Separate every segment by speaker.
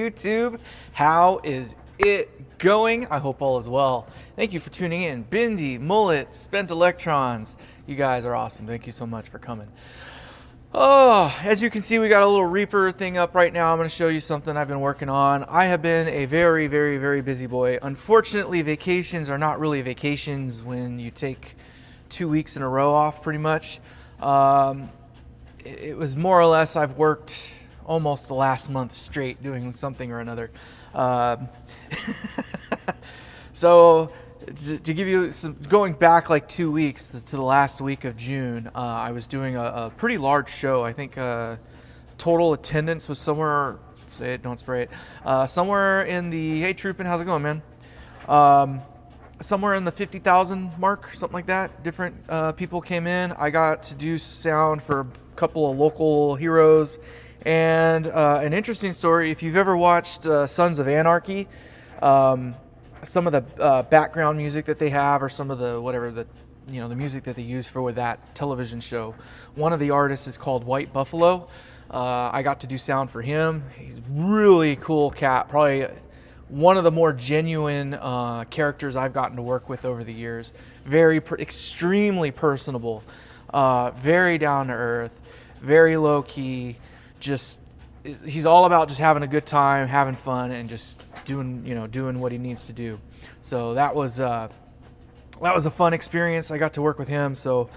Speaker 1: YouTube. How is it going? I hope all is well. Thank you for tuning in. Bindi, Mullet, Spent Electrons. You guys are awesome. Thank you so much for coming. Oh, as you can see, we got a little Reaper thing up right now. I'm going to show you something I've been working on. I have been a very, very, very busy boy. Unfortunately, vacations are not really vacations when you take 2 weeks in a row off, pretty much. It was more or less I've worked almost the last month straight doing something or another. So to give you some, going back like 2 weeks to the last week of June, I was doing a pretty large show. I think total attendance was somewhere, say it, don't spray it, somewhere in the, hey Troopin', how's it going, man? Somewhere in the 50,000 mark, something like that. Different people came in. I got to do sound for a couple of local heroes. And an interesting story, if you've ever watched Sons of Anarchy, some of the background music that they have, or some of the whatever the the music that they use for that television show, one of the artists is called White Buffalo. I got to do sound for him. He's a really cool cat, probably one of the more genuine characters I've gotten to work with over the years. Extremely personable, very down to earth, very low key. Just he's all about just having a good time, having fun, and just doing what he needs to do. So that was a fun experience. I got to work with him, so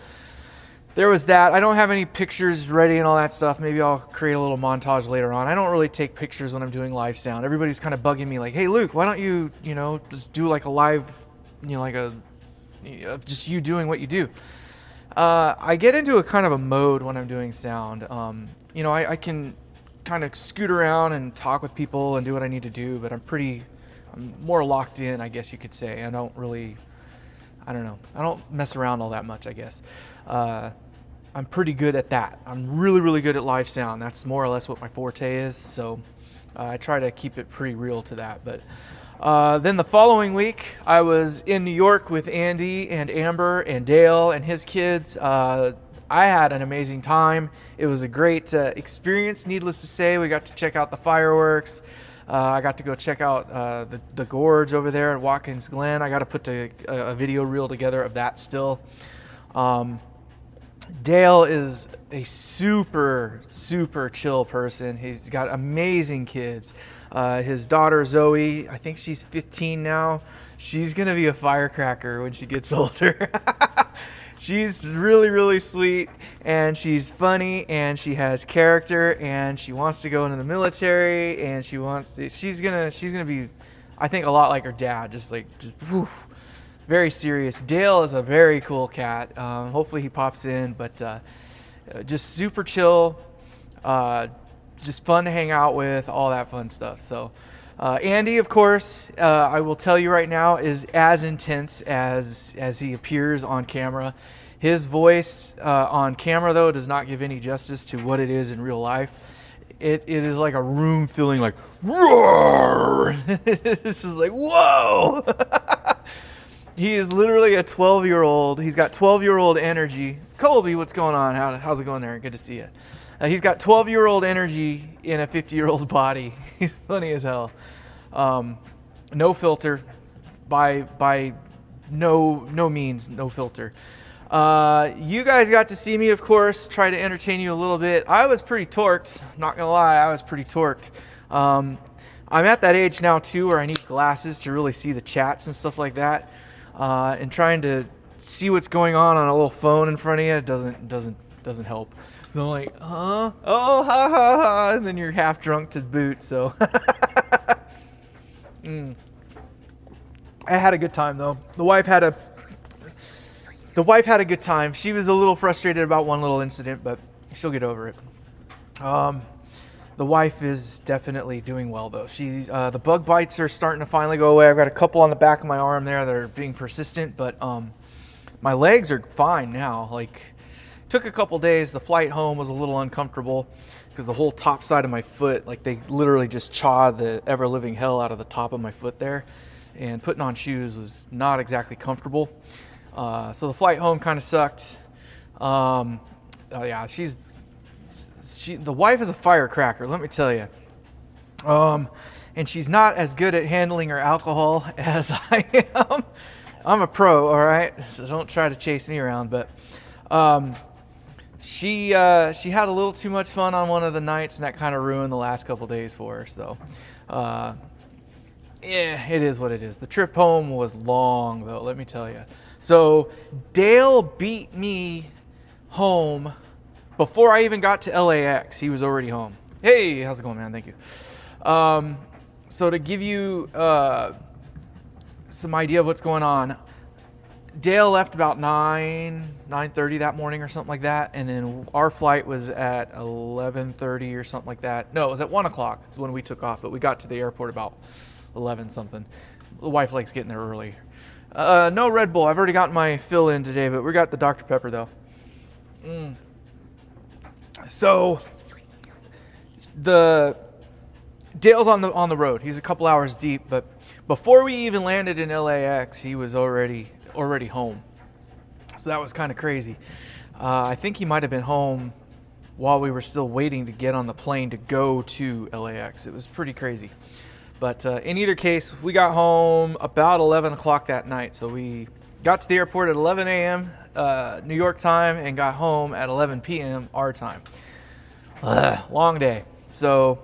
Speaker 1: there was that. I don't have any pictures ready and all that stuff. Maybe I'll create a little montage later on. I don't really take pictures when I'm doing live sound. Everybody's kind of bugging me like, hey Luke, why don't you just do like a live, just you doing what you do. I get into a kind of a mode when I'm doing sound. I can kind of scoot around and talk with people and do what I need to do, but I'm more locked in, I guess you could say. I don't mess around all that much, I guess. I'm pretty good at that. I'm really, really good at live sound. That's more or less what my forte is, so I try to keep it pretty real to that. But then the following week, I was in New York with Andy and Amber and Dale and his kids. I had an amazing time. It was a great experience, needless to say. We got to check out the fireworks. I got to go check out the gorge over there at Watkins Glen. I got to put a video reel together of that still. Dale is a super, super chill person. He's got amazing kids. His daughter Zoe, I think she's 15 now. She's going to be a firecracker when she gets older. She's really, really sweet, and she's funny, and she has character, and she wants to go into the military, and she's gonna be, I think, a lot like her dad, just woof, very serious. Dale is a very cool cat. Hopefully he pops in, but just super chill, just fun to hang out with, all that fun stuff. So Andy, of course, I will tell you right now, is as intense as he appears on camera. His voice on camera, though, does not give any justice to what it is in real life. It is like a room feeling like, roar! This is like, whoa! He is literally a 12-year-old. He's got 12-year-old energy. Colby, what's going on? How's it going there? Good to see you. He's got 12-year-old energy in a 50-year-old body. He's funny as hell. No filter, by no means, no filter. You guys got to see me, of course, try to entertain you a little bit. I was pretty torqued, not gonna lie, I was pretty torqued. I'm at that age now too where I need glasses to really see the chats and stuff like that. And trying to see what's going on a little phone in front of you doesn't help. So I'm like, huh? Oh, ha ha ha, and then you're half drunk to boot, so. I had a good time though. The wife had a good time. She was a little frustrated about one little incident, but she'll get over it. The wife is definitely doing well though. She's the bug bites are starting to finally go away. I've got a couple on the back of my arm there that are being persistent, but my legs are fine now. Like, took a couple days. The flight home was a little uncomfortable because the whole top side of my foot, like they literally just chawed the ever living hell out of the top of my foot there, and putting on shoes was not exactly comfortable. So the flight home kind of sucked. Yeah, the wife is a firecracker, let me tell you. And she's not as good at handling her alcohol as I am. I'm a pro, all right? So don't try to chase me around. But she had a little too much fun on one of the nights, and that kind of ruined the last couple days for her. So, yeah, it is what it is. The trip home was long, though, let me tell you. So Dale beat me home before I even got to LAX. He was already home. Hey, how's it going, man? Thank you. So to give you some idea of what's going on, Dale left about 9:30 that morning or something like that, and then our flight was at 11:30 or something like that. No, it was at 1 o'clock is when we took off, but we got to the airport about 11 something. The wife likes getting there early. No Red Bull. I've already gotten my fill in today, but we got the Dr. Pepper though. So Dale's on the road. He's a couple hours deep, but before we even landed in LAX, he was already home. So that was kind of crazy. I think he might have been home while we were still waiting to get on the plane to go to LAX. It was pretty crazy. But in either case, we got home about 11 o'clock that night. So we got to the airport at 11 a.m. New York time and got home at 11 p.m. our time. Long day. So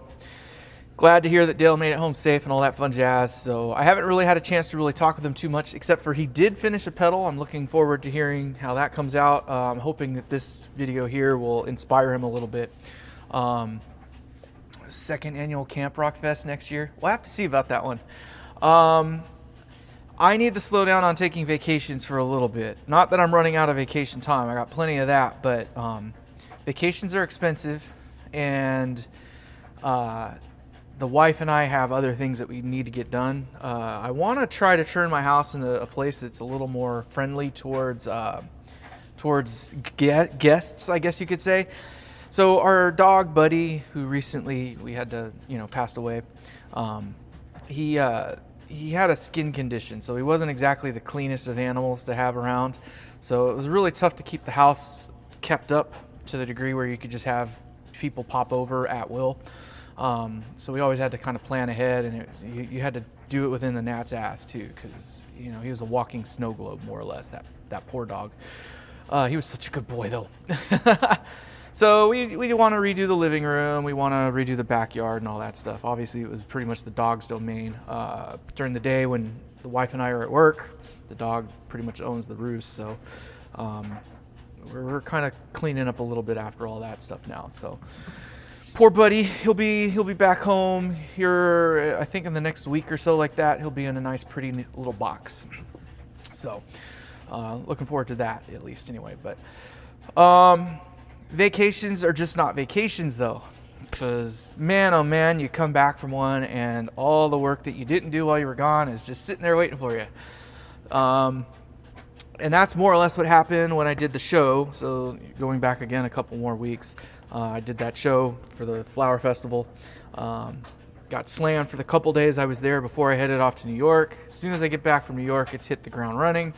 Speaker 1: glad to hear that Dale made it home safe and all that fun jazz. So I haven't really had a chance to really talk with him too much, except for he did finish a pedal. I'm looking forward to hearing how that comes out. I'm hoping that this video here will inspire him a little bit. Second annual Camp Rock Fest next year. We'll have to see about that one. I need to slow down on taking vacations for a little bit. Not that I'm running out of vacation time. I got plenty of that, but vacations are expensive, and the wife and I have other things that we need to get done. I want to try to turn my house into a place that's a little more friendly towards guests, I guess you could say. So our dog Buddy, who recently we had to, passed away, he had a skin condition, so he wasn't exactly the cleanest of animals to have around. So it was really tough to keep the house kept up to the degree where you could just have people pop over at will. So we always had to kind of plan ahead, and you had to do it within the gnat's ass too, because he was a walking snow globe more or less. That poor dog. He was such a good boy though. So we want to redo the living room. We want to redo the backyard and all that stuff. Obviously, it was pretty much the dog's domain. During the day when the wife and I are at work, the dog pretty much owns the roost. So we're kind of cleaning up a little bit after all that stuff now. So poor Buddy, he'll be back home here. I think in the next week or so, like that. He'll be in a nice, pretty little box. So looking forward to that, at least anyway. But vacations are just not vacations though, because man, oh man, you come back from one and all the work that you didn't do while you were gone is just sitting there waiting for you. And that's more or less what happened when I did the show. So going back again a couple more weeks, I did that show for the Flower Festival. Got slammed for the couple days I was there before I headed off to New York. As soon as I get back from New York, it's hit the ground running.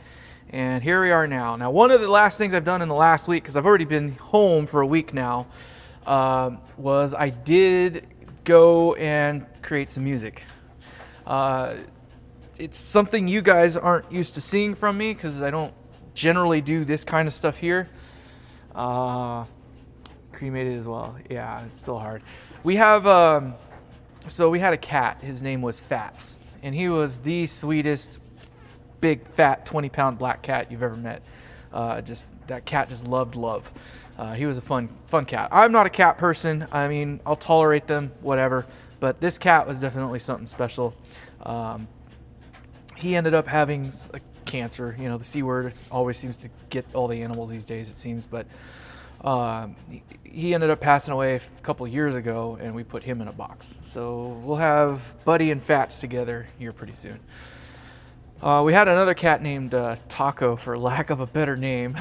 Speaker 1: And here we are now. Now, one of the last things I've done in the last week, because I've already been home for a week now, was I did go and create some music. It's something you guys aren't used to seeing from me, because I don't generally do this kind of stuff here. Cremated as well. Yeah, it's still hard. We have, so we had a cat. His name was Fats, and he was the sweetest, big, fat, 20-pound black cat you've ever met. That cat just loved love. He was a fun cat. I'm not a cat person. I mean, I'll tolerate them, whatever. But this cat was definitely something special. He ended up having a cancer. The C word always seems to get all the animals these days, it seems. But he ended up passing away a couple of years ago, and we put him in a box. So we'll have Buddy and Fats together here pretty soon. We had another cat named Taco, for lack of a better name.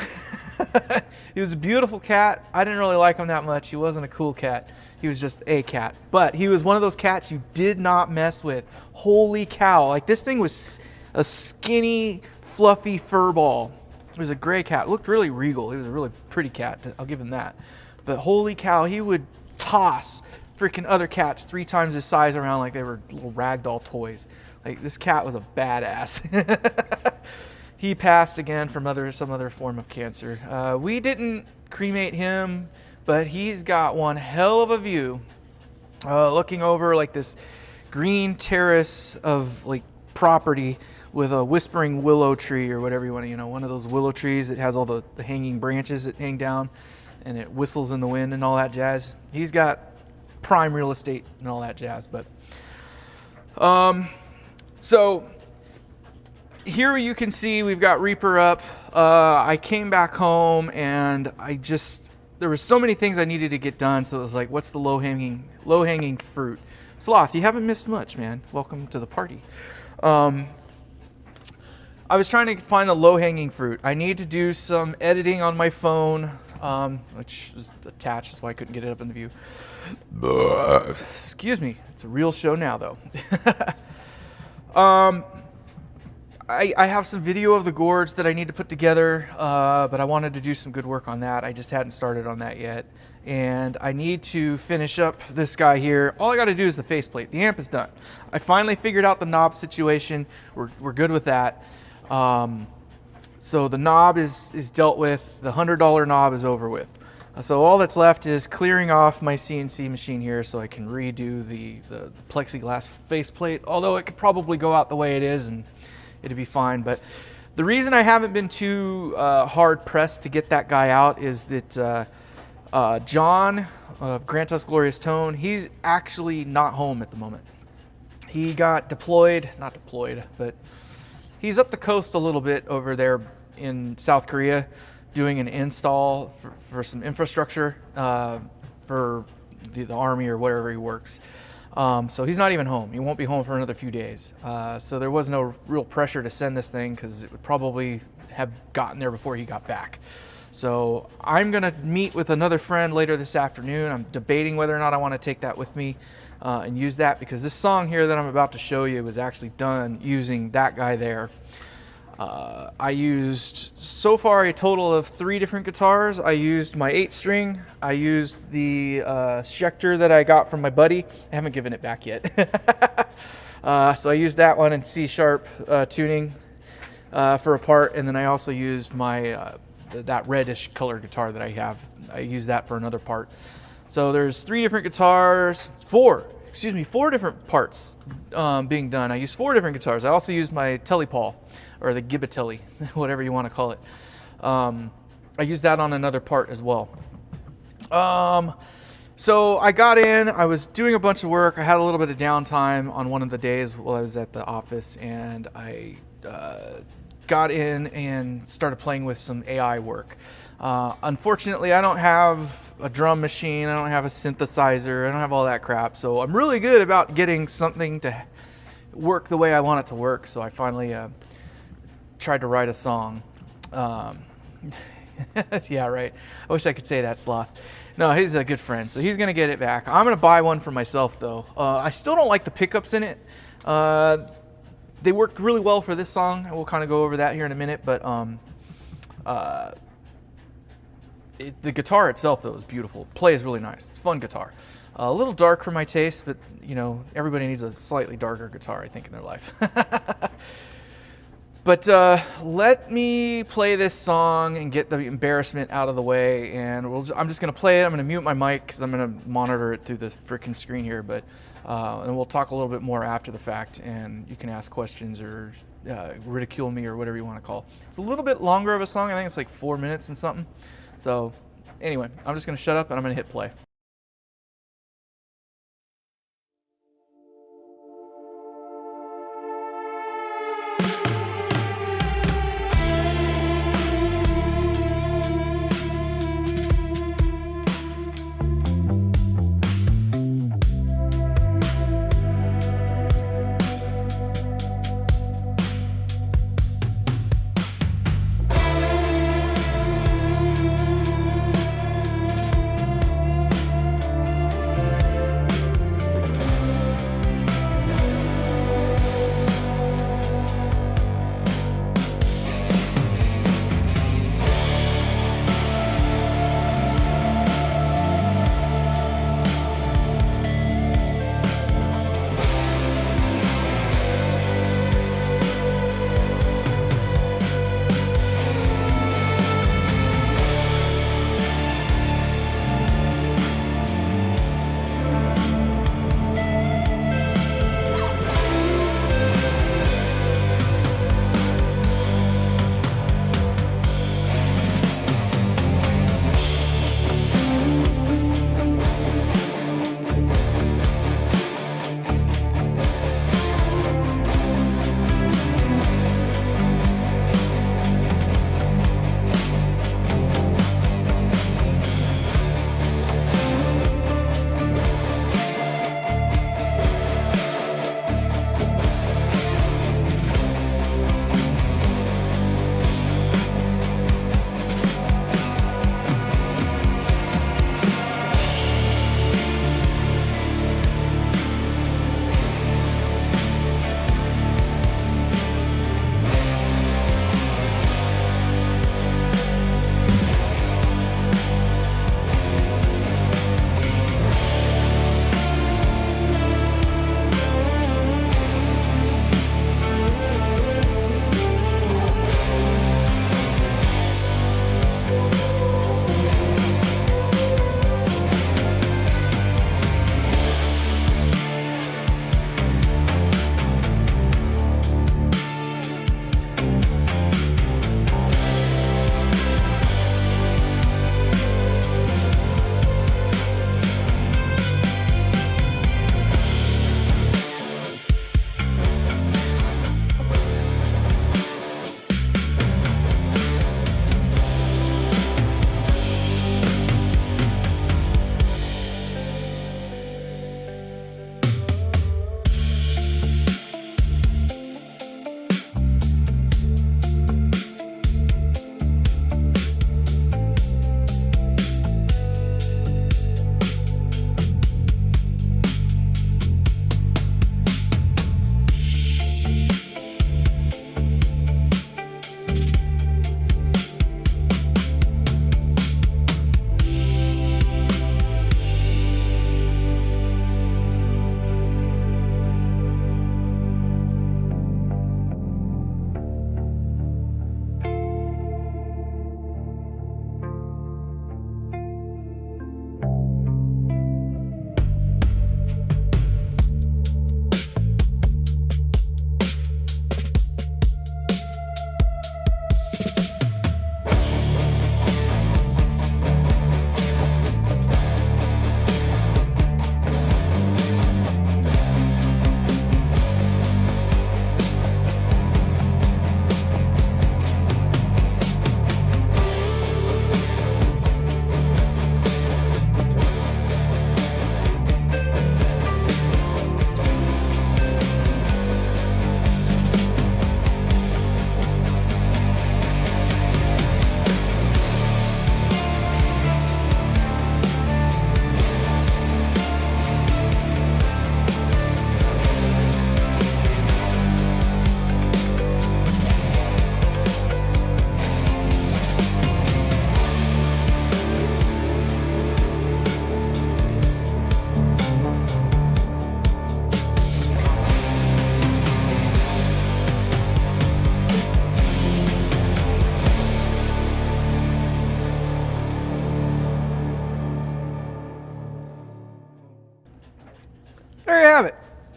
Speaker 1: He was a beautiful cat. I didn't really like him that much. He wasn't a cool cat. He was just a cat. But he was one of those cats you did not mess with. Holy cow. Like, this thing was a skinny, fluffy fur ball. It was a gray cat. It looked really regal. He was a really pretty cat. I'll give him that. But holy cow, he would toss freaking other cats 3 times his size around like they were little ragdoll toys. Like, this cat was a badass. He passed again from some other form of cancer. We didn't cremate him, but he's got one hell of a view, looking over like this green terrace of like property with a whispering willow tree or whatever you want to, one of those willow trees that has all the hanging branches that hang down and it whistles in the wind and all that jazz. He's got prime real estate and all that jazz. But so here you can see we've got Reaper up. I came back home and there were so many things I needed to get done. So it was like, what's the low hanging fruit? Sloth, you haven't missed much, man. Welcome to the party. I was trying to find the low hanging fruit. I need to do some editing on my phone, which was attached. That's why I couldn't get it up in the view. Excuse me. It's a real show now, though. I have some video of the gorge that I need to put together, but I wanted to do some good work on that. I just hadn't started on that yet. And I need to finish up this guy here. All I got to do is the faceplate. The amp is done. I finally figured out the knob situation. We're good with that. So the knob is dealt with. The $100 knob is over with. So all that's left is clearing off my CNC machine here so I can redo the plexiglass faceplate, although it could probably go out the way it is and it'd be fine. But the reason I haven't been too hard pressed to get that guy out is that John of Grant Us Glorious Tone, he's actually not home at the moment. He got not deployed, but he's up the coast a little bit over there in South Korea doing an install for some infrastructure for the Army or wherever he works. So he's not even home. He won't be home for another few days. So there was no real pressure to send this thing because it would probably have gotten there before he got back. So I'm going to meet with another friend later this afternoon. I'm debating whether or not I want to take that with me and use that, because this song here that I'm about to show you was actually done using that guy there. I used so far a total of 3 different guitars. I used my 8-string. I used the Schecter that I got from my buddy. I haven't given it back yet. So I used that one in C# tuning for a part, and then I also used my that reddish color guitar that I have. I used that for another part. So there's 3 different guitars, 4 different parts being done. I used 4 different guitars. I also used my Telly Paul, or the Gibbatelli, whatever you want to call it. I used that on another part as well. So I got in, I was doing a bunch of work. I had a little bit of downtime on one of the days while I was at the office, and I got in and started playing with some AI work. Unfortunately, I don't have a drum machine, I don't have a synthesizer, I don't have all that crap, so I'm really good about getting something to work the way I want it to work. So I finally tried to write a song. Yeah, right. I wish I could say that, Sloth. No, he's a good friend, so he's gonna get it back. I'm gonna buy one for myself though. I still don't like the pickups in it. They worked really well for this song. We'll kind of go over that here in a minute, but the guitar itself though is beautiful. Plays really nice. It's a fun guitar. A little dark for my taste, but everybody needs a slightly darker guitar, I think, in their life. But let me play this song and get the embarrassment out of the way, and I'm just going to play it. I'm going to mute my mic because I'm going to monitor it through the freaking screen here, but and we'll talk a little bit more after the fact, and you can ask questions or ridicule me or whatever you want to call. It's a little bit longer of a song. I think it's like 4 minutes and something. So anyway, I'm just going to shut up and I'm going to hit play.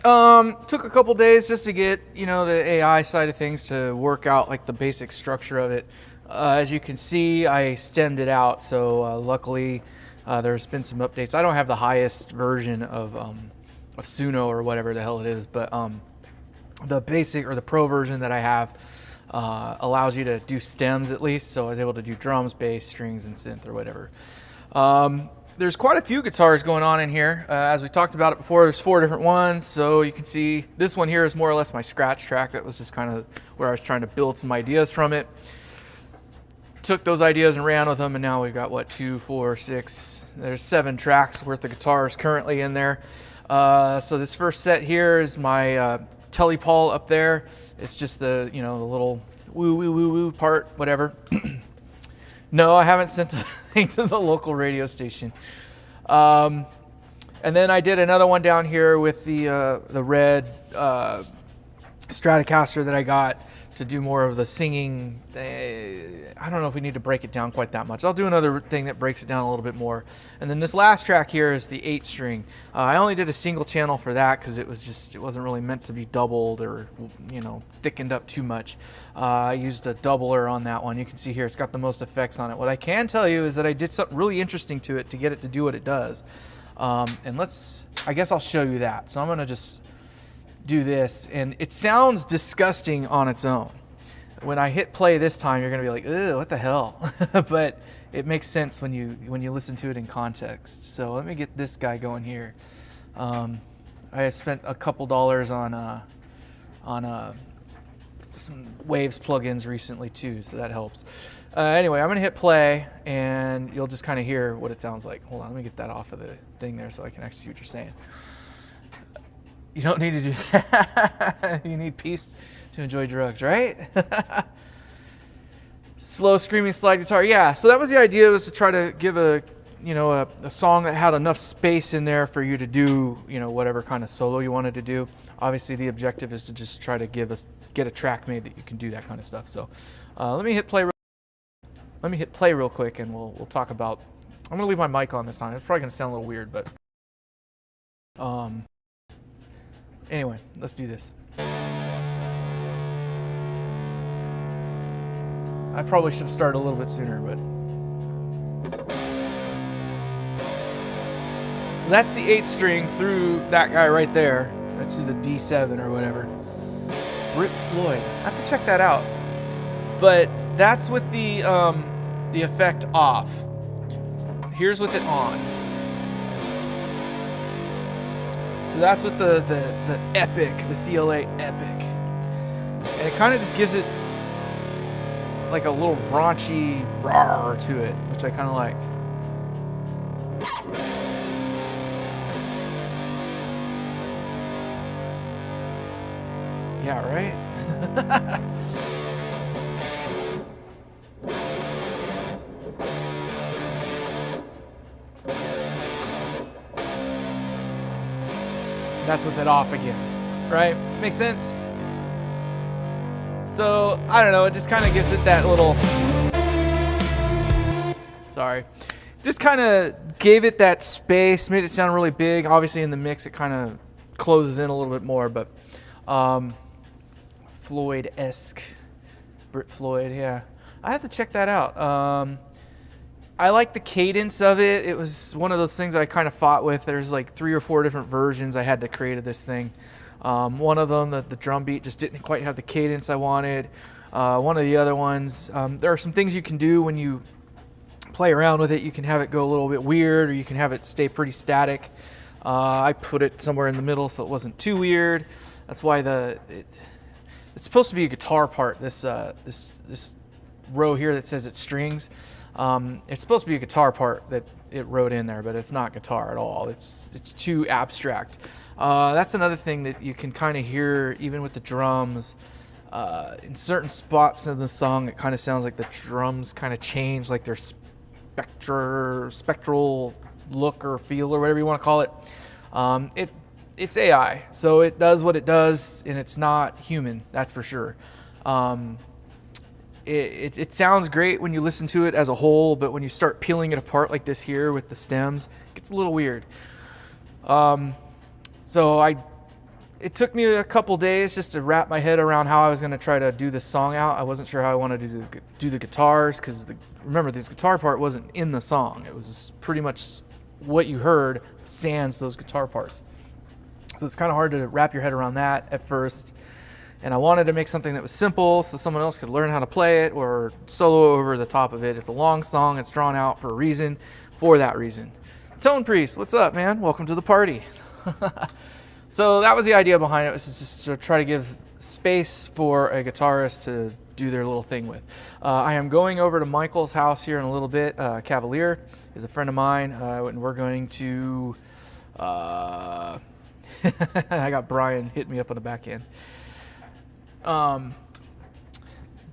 Speaker 1: Took a couple days just to get, the AI side of things to work out like the basic structure of it. As you can see, I stemmed it out, so luckily there's been some updates. I don't have the highest version of Suno or whatever the hell it is, but the basic or the pro version that I have allows you to do stems at least, so I was able to do drums, bass, strings, and synth or whatever. There's quite a few guitars going on in here. As we talked about it before, there's 4 different ones, so you can see this one here is more or less my scratch track. That was just kind of where I was trying to build some ideas from it. Took those ideas and ran with them, and now we've got, what, 2, 4, 6, there's 7 tracks worth of guitars currently in there. So this first set here is my Tele-Paul up there. It's just the, the little woo, woo, woo, woo part, whatever. No, I haven't sent the thing to the local radio station. And then I did another one down here with the red Stratocaster that I got to do more of the singing. I don't know if we need to break it down quite that much. I'll do another thing that breaks it down a little bit more. And then this last track here is the 8-string. I only did a single channel for that because it wasn't really meant to be doubled or thickened up too much. I used a doubler on that one. You can see here it's got the most effects on it. What I can tell you is that I did something really interesting to it to get it to do what it does. And I guess I'll show you that. So I'm gonna just do this, and it sounds disgusting on its own. When I hit play this time, you're gonna be like, "Ew, what the hell?" But it makes sense when you listen to it in context. So let me get this guy going here. I have spent a couple dollars on some Waves plugins recently too, so that helps. Anyway, I'm gonna hit play, and you'll just kind of hear what it sounds like. Hold on, let me get that off of the thing there so I can actually see what you're saying. You don't need to do that. You need peace to enjoy drugs, right? Slow screaming slide guitar. Yeah, so that was the idea, was to try to give a song that had enough space in there for you to do, whatever kind of solo you wanted to do. Obviously, the objective is to just try to get a track made that you can do that kind of stuff. So let me hit play real quick, and we'll talk about. I'm gonna leave my mic on this time. It's probably gonna sound a little weird, but anyway, let's do this. I probably should start a little bit sooner, but. So that's the 8-string through that guy right there. That's through the D7 or whatever. Brit Floyd. I have to check that out. But that's with the effect off. Here's with it on. So that's with the epic, the CLA epic. And it kind of just gives it like a little raunchy roar to it, which I kind of liked. Yeah, right? That's with it off again, right? Makes sense? So, I don't know, it just kind of gives it that little, just kind of gave it that space, made it sound really big. Obviously in the mix it kind of closes in a little bit more, but Floyd-esque, Brit Floyd, yeah. I have to check that out. I like the cadence of it. It was one of those things that I kind of fought with. There's like 3 or 4 different versions I had to create of this thing. One of them, the drum beat, just didn't quite have the cadence I wanted. One of the other ones, there are some things you can do when you play around with it. You can have it go a little bit weird, or you can have it stay pretty static. I put it somewhere in the middle so it wasn't too weird. That's why it's supposed to be a guitar part. This row here that says it's strings. It's supposed to be a guitar part that it wrote in there, but it's not guitar at all. It's too abstract. That's another thing that you can kind of hear even with the drums. In certain spots in the song, it kind of sounds like the drums kind of change, like their spectral look or feel or whatever you want to call it. It's AI, so it does what it does, and it's not human, that's for sure. It sounds great when you listen to it as a whole, but when you start peeling it apart like this here with the stems, it gets a little weird. So I it took me a couple days just to wrap my head around how I was going to try to do this song out. I wasn't sure how I wanted to do the guitars, because remember, this guitar part wasn't in the song. It was pretty much what you heard sans those guitar parts. So it's kind of hard to wrap your head around that at first. And I wanted to make something that was simple so someone else could learn how to play it or solo over the top of it. It's a long song. It's drawn out for a reason, for that reason. Tone Priest, what's up, man? Welcome to the party. So that was the idea behind it, was just to try to give space for a guitarist to do their little thing with. I am going over to Michael's house here in a little bit. Cavalier is a friend of mine, and we're going to... I got Brian hitting me up on the back end.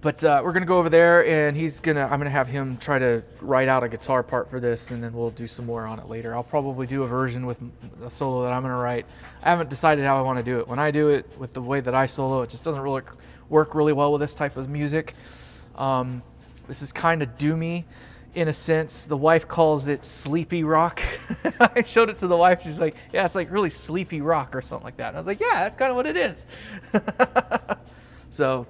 Speaker 1: But we're gonna go over there, and I'm gonna have him try to write out a guitar part for this, and then we'll do some more on it later. I'll probably do a version with a solo that I'm gonna write. I haven't decided how I want to do it. When I do it with the way that I solo, it just doesn't really work really well with this type of music. This is kind of doomy in a sense. The wife calls it sleepy rock. I showed it to the wife. She's like, yeah, it's like really sleepy rock or something like that. And I was like, yeah, that's kind of what it is. So,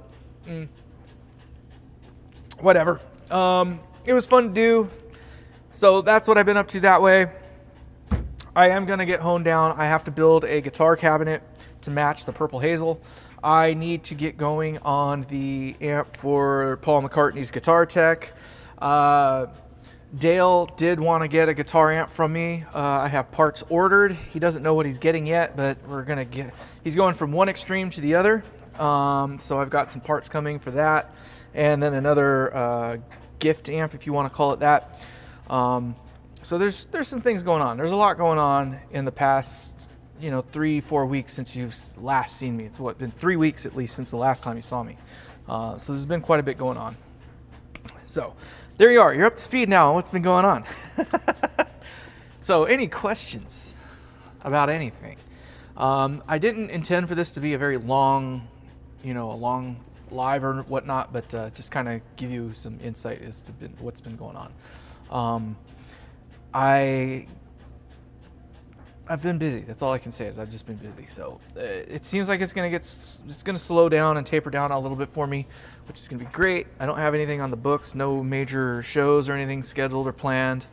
Speaker 1: whatever. It was fun to do. So that's what I've been up to that way. I am going to get honed down. I have to build a guitar cabinet to match the Purple Hazel. I need to get going on the amp for Paul McCartney's Guitar Tech. Dale did want to get a guitar amp from me. I have parts ordered. He doesn't know what he's getting yet, but he's going from one extreme to the other. So I've got some parts coming for that. And then another gift amp, if you want to call it that. So there's some things going on. There's a lot going on in the past, 3-4 weeks since you've last seen me. It's been 3 weeks at least since the last time you saw me. So there's been quite a bit going on. So there you are. You're up to speed now on what's been going on. So any questions about anything? I didn't intend for this to be a very long, a long live or whatnot, but just kind of give you some insight as to what's been going on. I've been busy. That's all I can say is I've just been busy. So it seems like it's gonna slow down and taper down a little bit for me, which is gonna be great. I don't have anything on the books, no major shows or anything scheduled or planned.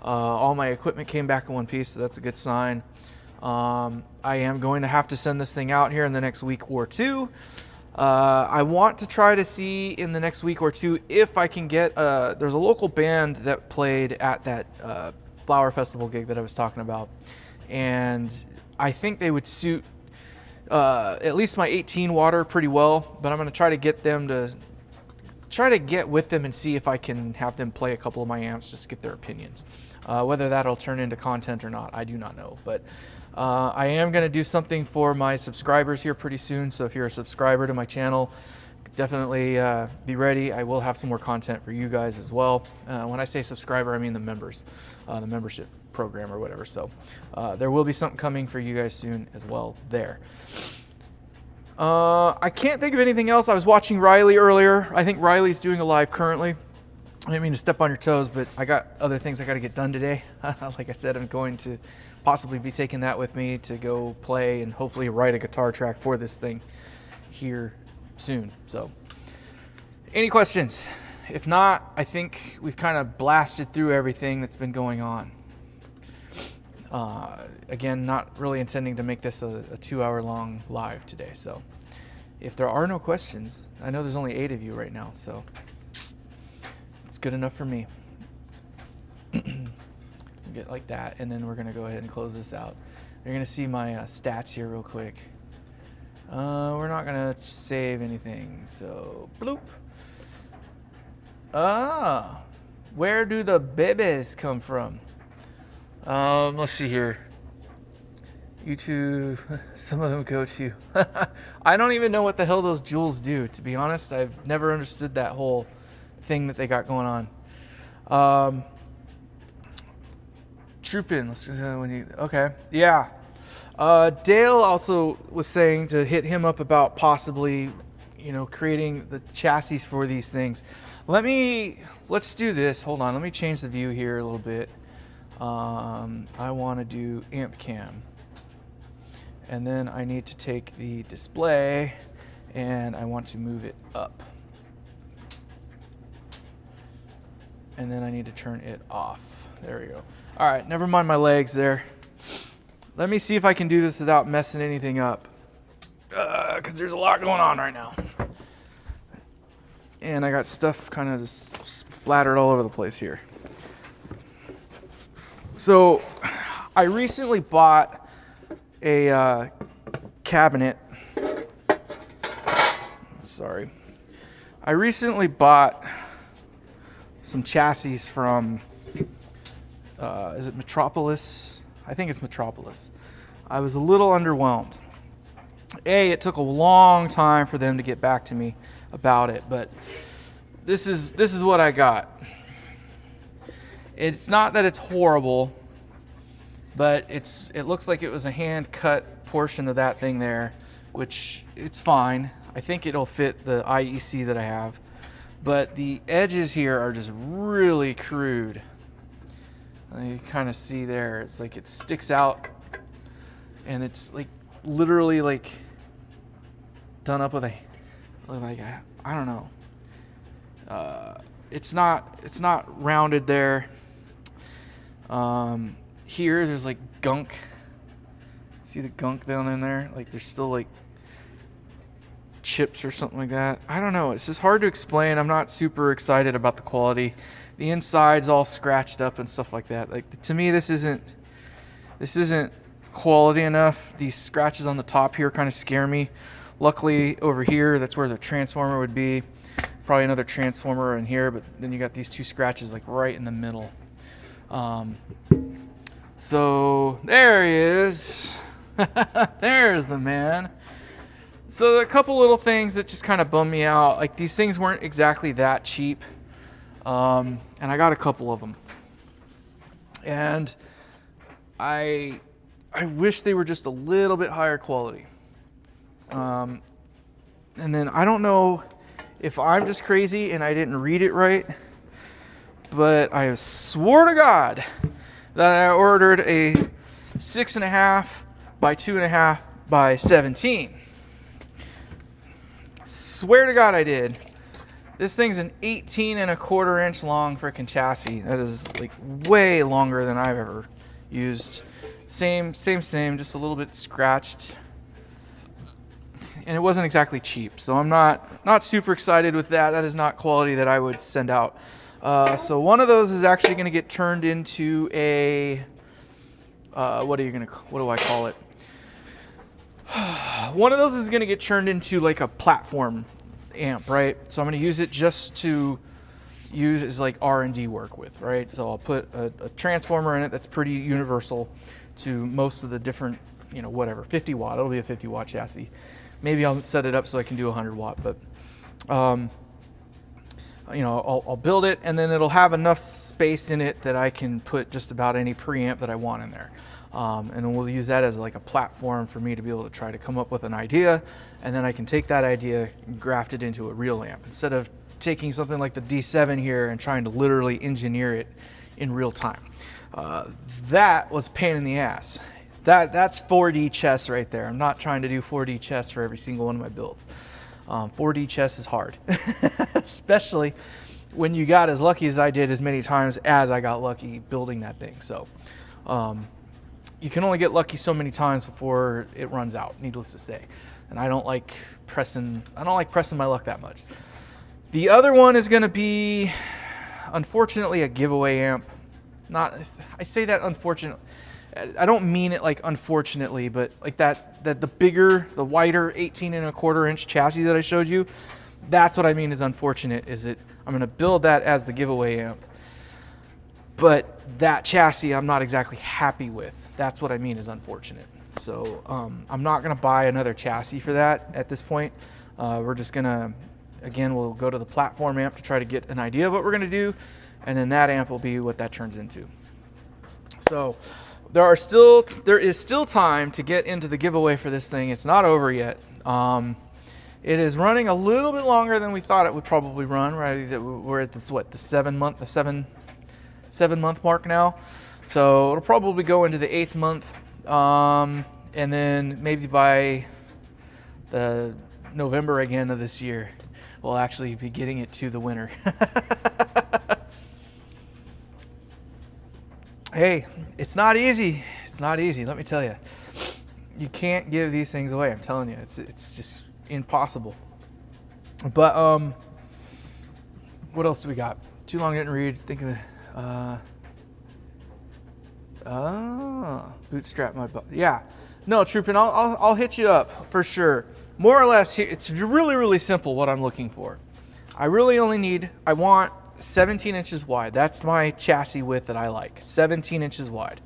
Speaker 1: All my equipment came back in one piece, so that's a good sign. I am going to have to send this thing out here in the next week or two. I want to try to see in the next week or two if I can get, there's a local band that played at that Flower Festival gig that I was talking about, and I think they would suit at least my 18 water pretty well, but I'm going to try to get with them and see if I can have them play a couple of my amps just to get their opinions. Whether that'll turn into content or not, I do not know, but I am going to do something for my subscribers here pretty soon, so if you're a subscriber to my channel, definitely be ready. I will have some more content for you guys as well. When I say subscriber, I mean the members, the membership program or whatever, so there will be something coming for you guys soon as well there. I can't think of anything else. I was watching Riley earlier. I think Riley's doing a live currently. I didn't mean to step on your toes, but I got other things I got to get done today. Like I said, I'm going to possibly be taking that with me to go play and hopefully write a guitar track for this thing here soon. So, any questions? If not, I think we've kind of blasted through everything that's been going on. Again, not really intending to make this a 2-hour long live today. So, if there are no questions, I know there's only 8 of you right now, so it's good enough for me. Get like that, and then we're gonna go ahead and close this out. You're gonna see my stats here real quick. We're not gonna save anything, so bloop. Where do the babies come from? Let's see here. YouTube, some of them go to. I don't even know what the hell those jewels do, to be honest. I've never understood that whole thing that they got going on. Troopin, okay, yeah. Dale also was saying to hit him up about possibly, creating the chassis for these things. Let's do this. Hold on, let me change the view here a little bit. I want to do amp cam, And then I need to take the display and I want to move it up. And then I need to turn it off. There we go. All right, never mind my legs there. Let me see if I can do this without messing anything up. Because there's a lot going on right now. And I got stuff kind of just splattered all over the place here. So I recently bought a cabinet. Sorry. I recently bought some chassis from, is it Metropolis? I think it's Metropolis. I was a little underwhelmed. It took a long time for them to get back to me about it, but this is what I got. It's not that it's horrible, but it looks like it was a hand cut portion of that thing there, which it's fine. I think it'll fit the IEC that I have, but the edges here are just really crude. You kind of see there, it's like it sticks out, and it's like literally like done up with I don't know. It's not rounded there. Here there's like gunk. See the gunk down in there? Like there's still like chips or something like that. I don't know. It's just hard to explain. I'm not super excited about the quality. The inside's all scratched up and stuff like that. Like to me, this isn't quality enough. These scratches on the top here kind of scare me. Luckily over here, that's where the transformer would be. Probably another transformer in here, but then you got these two scratches like right in the middle. So there he is. There's the man. So a couple little things that just kind of bum me out. Like these things weren't exactly that cheap. And I got a couple of them. And I wish they were just a little bit higher quality. And then I don't know if I'm just crazy and I didn't read it right, but I swore to God that I ordered a 6.5 by 2.5 by 17. Swear to God I did. This thing's an 18.25 inch long freaking chassis. That is like way longer than I've ever used. Same, just a little bit scratched. And it wasn't exactly cheap, so I'm not super excited with that. That is not quality that I would send out. So one of those is actually going to get turned into a what do I call it? One of those is going to get turned into like a platform amp, right? So I'm going to use it just to use as like R&D work with, right? So I'll put a transformer in it that's pretty universal to most of the different, whatever, 50 watt. It'll be a 50 watt chassis. Maybe I'll set it up so I can do 100 watt, but I'll build it, and then it'll have enough space in it that I can put just about any preamp that I want in there. And then we'll use that as like a platform for me to be able to try to come up with an idea, and then I can take that idea and graft it into a real amp instead of taking something like the D7 here and trying to literally engineer it in real time. That was a pain in the ass. That's 4D chess right there. I'm not trying to do 4D chess for every single one of my builds. 4D chess is hard, especially when you got as lucky as I did as many times as I got lucky building that thing. So you can only get lucky so many times before it runs out, needless to say. And I don't like pressing my luck that much. The other one is going to be, unfortunately, a giveaway amp. I say that unfortunately. I don't mean it like unfortunately, but like that the bigger, the wider 18.25 inch chassis that I showed you, that's what I mean is unfortunate, is that I'm going to build that as the giveaway amp. But that chassis I'm not exactly happy with. That's what I mean is unfortunate. So I'm not going to buy another chassis for that at this point. We're just going to, again, we'll go to the platform amp to try to get an idea of what we're going to do, and then that amp will be what that turns into. So there is still time to get into the giveaway for this thing. It's not over yet. It is running a little bit longer than we thought it would probably run. Right, we're at this the 7 month mark now. So it'll probably go into the 8th month. And then maybe by the November again of this year, we'll actually be getting it to the winter. Hey, it's not easy. It's not easy, let me tell you. You can't give these things away, I'm telling you. It's just impossible. But what else do we got? Too long didn't read. Think of it. Bootstrap my butt. Yeah. No, Troopin, I'll hit you up for sure. More or less, it's really, really simple what I'm looking for. I really only I want 17 inches wide. That's my chassis width that I like, 17 inches wide.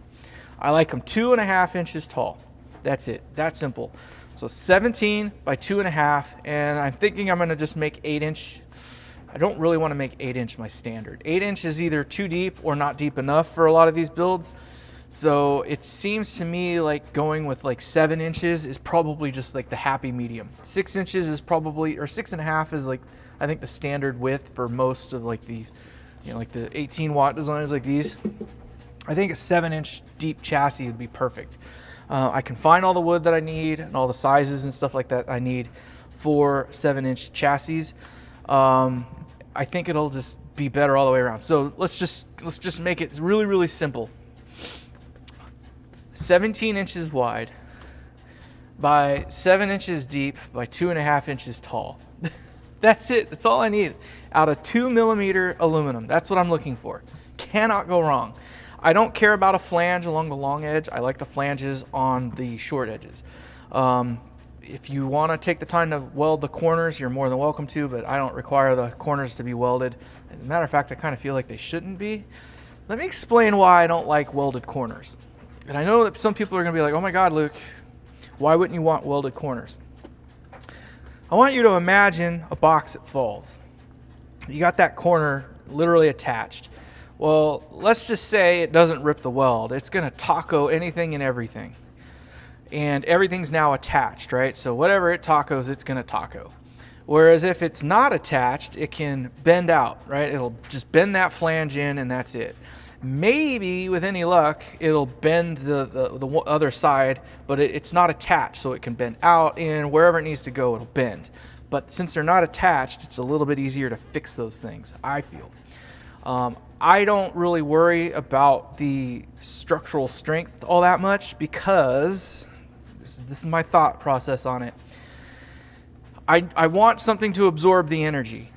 Speaker 1: I like them 2.5 inches tall. That's it, that simple. So 17 by 2.5, and I'm thinking I'm gonna just make 8-inch. I don't really wanna make 8-inch my standard. 8-inch is either too deep or not deep enough for a lot of these builds. So it seems to me like going with like 7 inches is probably just like the happy medium. 6 inches is probably, or 6.5 is like, I think the standard width for most of like the, like the 18-watt designs like these. I think a 7-inch deep chassis would be perfect. I can find all the wood that I need and all the sizes and stuff like that I need for 7-inch chassis. I think it'll just be better all the way around. So let's just make it really, really simple. 17 inches wide by 7 inches deep by 2.5 inches tall. That's it. That's all I need out of 2mm aluminum. That's what I'm looking for. Cannot go wrong. I don't care about a flange along the long edge. I like the flanges on the short edges. If you want to take the time to weld the corners, you're more than welcome to, but I don't require the corners to be welded. As a matter of fact, I kind of feel like they shouldn't be. Let me explain why I don't like welded corners. And I know that some people are going to be like, oh my God, Luke, why wouldn't you want welded corners? I want you to imagine a box that falls. You got that corner literally attached. Well, let's just say it doesn't rip the weld. It's going to taco anything and everything. And everything's now attached, right? So whatever it tacos, it's going to taco. Whereas if it's not attached, it can bend out, right? It'll just bend that flange in and that's it. Maybe with any luck, it'll bend the other side, but it's not attached, so it can bend out, and wherever it needs to go, it'll bend. But since they're not attached, it's a little bit easier to fix those things, I feel. I don't really worry about the structural strength all that much because this is my thought process on it. I want something to absorb the energy.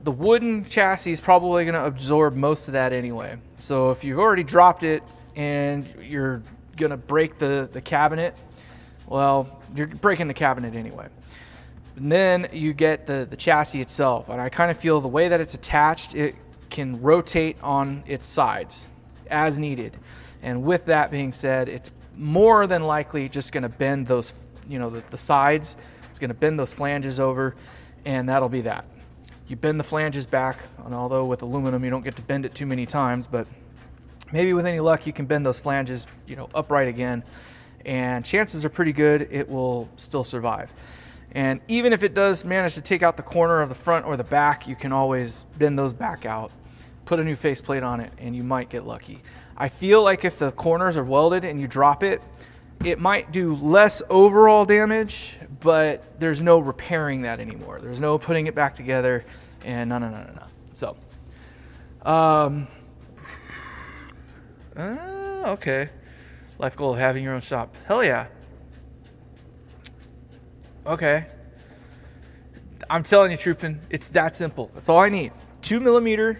Speaker 1: The wooden chassis is probably going to absorb most of that anyway. So if you've already dropped it and you're going to break the cabinet, well, you're breaking the cabinet anyway. And then you get the chassis itself. And I kind of feel the way that it's attached, it can rotate on its sides as needed. And with that being said, it's more than likely just going to bend those, the sides. It's going to bend those flanges over, and that'll be that. You bend the flanges back, and although with aluminum you don't get to bend it too many times, but maybe with any luck you can bend those flanges, upright again, and chances are pretty good it will still survive. And even if it does manage to take out the corner of the front or the back, you can always bend those back out, put a new faceplate on it, and you might get lucky. I feel like if the corners are welded and you drop it, it might do less overall damage, but there's no repairing that anymore. There's no putting it back together, and no. So, okay. Life goal of having your own shop. Hell yeah. Okay. I'm telling you, Troopin, it's that simple. That's all I need. 2mm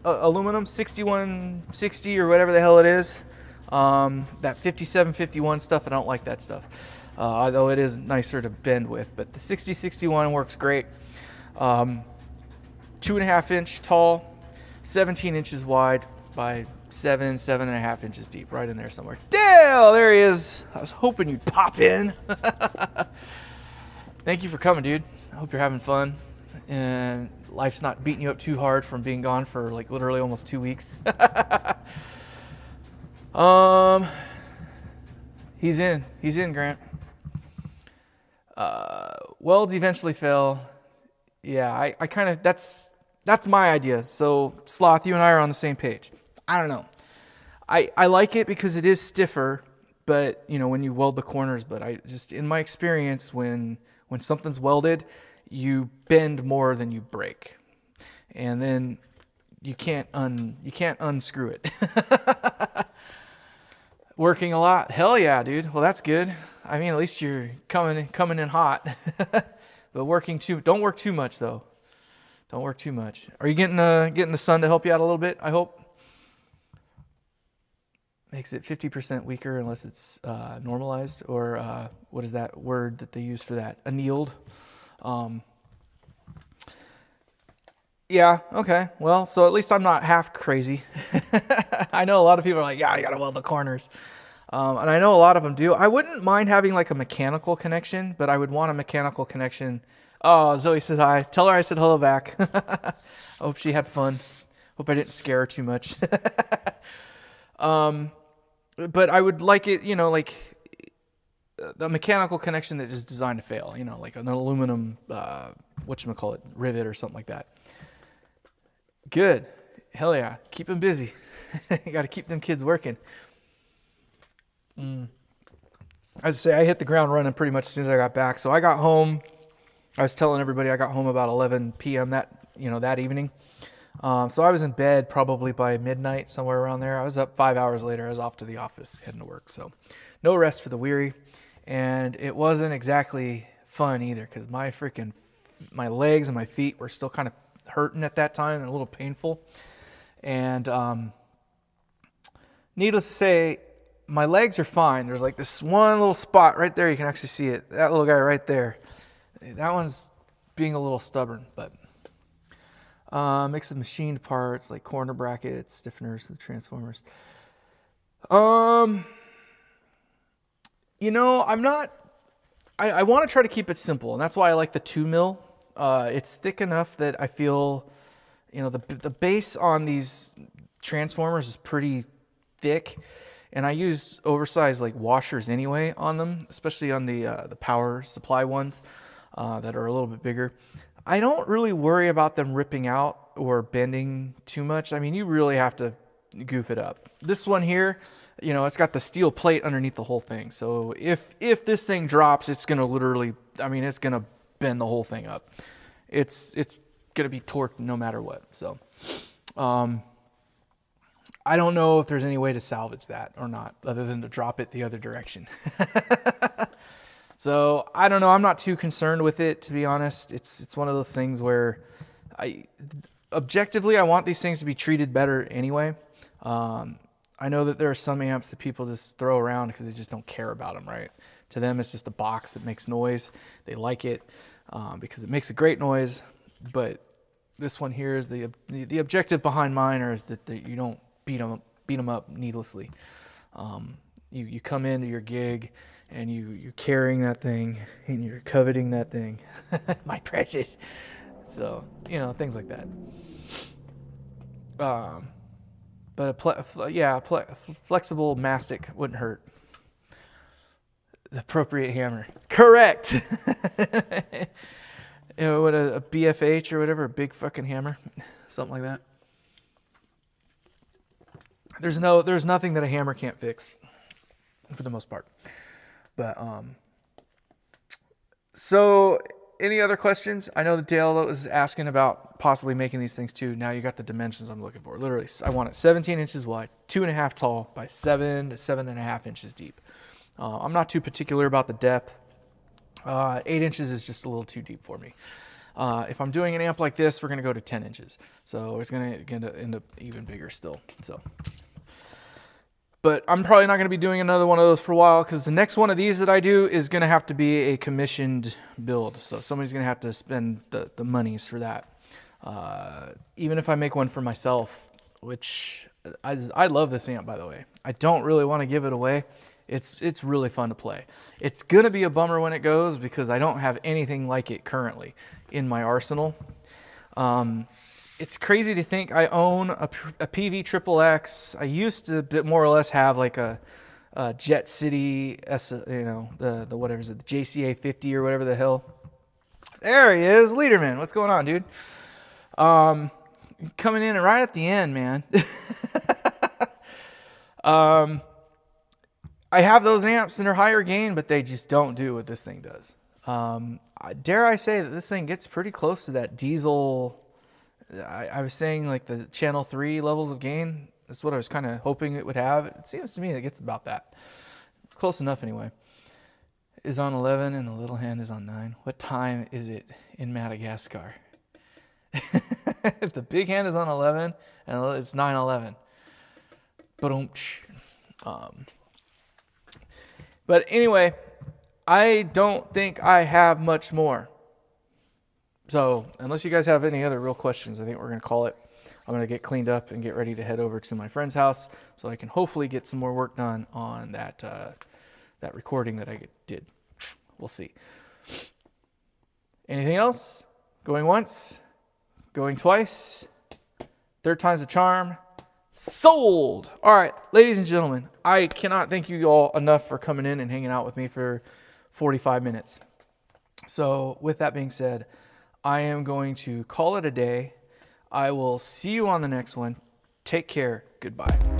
Speaker 1: aluminum, 6160 or whatever the hell it is. That 5751 stuff, I don't like that stuff. Although it is nicer to bend with, but the 6061 works great. 2.5 inch tall, 17 inches wide by 7.5 inches deep, right in there somewhere. Dale, there he is. I was hoping you'd pop in. Thank you for coming, dude. I hope you're having fun and life's not beating you up too hard from being gone for like literally almost 2 weeks. He's in, Grant. Welds eventually fail. Yeah, I kind of, that's my idea. So Sloth, you and I are on the same page. I don't know. I like it because it is stiffer, but when you weld the corners, but I just, in my experience, when something's welded, you bend more than you break, and then you can't unscrew it. Working a lot? Hell yeah, dude. Well, that's good. I mean, at least you're coming in hot. But don't work too much though. Don't work too much. Are you getting the sun to help you out a little bit? I hope. Makes it 50% weaker unless it's normalized, or what is that word that they use for that? Annealed. Yeah, okay. Well, so at least I'm not half crazy. I know a lot of people are like, yeah, you gotta weld the corners. And I know a lot of them do. I wouldn't mind having like a mechanical connection, but I would want a mechanical connection. Oh, Zoe said hi. Tell her I said hello back. I hope she had fun. Hope I didn't scare her too much. But I would like it, like the mechanical connection that is designed to fail, like an aluminum, whatchamacallit, rivet or something like that. Good. Hell yeah. Keep them busy. You got to keep them kids working. As I say, I hit the ground running pretty much as soon as I got back. So I got home. I was telling everybody I got home about 11 p.m. that evening. So I was in bed probably by midnight, somewhere around there. I was up 5 hours later. I was off to the office heading to work. So no rest for the weary. And it wasn't exactly fun either, because my legs and my feet were still kind of hurting at that time and a little painful. And needless to say, my legs are fine. There's like this one little spot right there. You can actually see it. That little guy right there. That one's being a little stubborn, but mix of machined parts like corner brackets, stiffeners for the transformers. I want to try to keep it simple, and that's why I like the 2 mil. It's thick enough that I feel, the base on these transformers is pretty thick, and I use oversized like washers anyway on them, especially on the power supply ones that are a little bit bigger. I don't really worry about them ripping out or bending too much. I mean, you really have to goof it up. This one here, it's got the steel plate underneath the whole thing. So if this thing drops, it's going to it's going to bend the whole thing up. It's going to be torqued no matter what. So I don't know if there's any way to salvage that or not, other than to drop it the other direction. So I don't know. I'm not too concerned with it, to be honest. It's one of those things where objectively I want these things to be treated better anyway. I know that there are some amps that people just throw around because they just don't care about them, right? To them, it's just a box that makes noise. They like it because it makes a great noise. But this one here is the objective behind mine is that you don't beat them up needlessly. You come into your gig and you're carrying that thing and you're coveting that thing. My precious. So, things like that. But a flexible mastic wouldn't hurt. The appropriate hammer. Correct. What a BFH or whatever, a big fucking hammer, something like that. There's nothing that a hammer can't fix, for the most part. But so any other questions? I know that Dale was asking about possibly making these things too. Now you got the dimensions I'm looking for. Literally, I want it 17 inches wide, 2.5 tall by 7 to 7.5 inches deep. I'm not too particular about the depth. 8 inches is just a little too deep for me. If I'm doing an amp like this, we're going to go to 10 inches. So it's going to end up even bigger still. But I'm probably not going to be doing another one of those for a while, because the next one of these that I do is going to have to be a commissioned build. So somebody's going to have to spend the monies for that. Even if I make one for myself, which I love this amp, by the way. I don't really want to give it away. It's really fun to play. It's going to be a bummer when it goes, because I don't have anything like it currently in my arsenal. It's crazy to think I own a PV Triple X. I used to more or less have like a Jet City, the whatever is it, the JCA 50 or whatever the hell. There he is, Leaderman. What's going on, dude? Coming in right at the end, man. I have those amps and they're higher gain, but they just don't do what this thing does. Dare I say that this thing gets pretty close to that diesel. I was saying like the channel 3 levels of gain. That's what I was kind of hoping it would have. It seems to me it gets about that. Close enough anyway. Is on 11 and the little hand is on 9. What time is it in Madagascar? If the big hand is on 11 and it's 9:11. But anyway, I don't think I have much more. So unless you guys have any other real questions, I think we're going to call it. I'm going to get cleaned up and get ready to head over to my friend's house so I can hopefully get some more work done on that recording that I did. We'll see. Anything else? Going once? Going twice? Third time's a charm? Sold! All right, ladies and gentlemen, I cannot thank you all enough for coming in and hanging out with me for 45 minutes. So with that being said, I am going to call it a day. I will see you on the next one. Take care. Goodbye.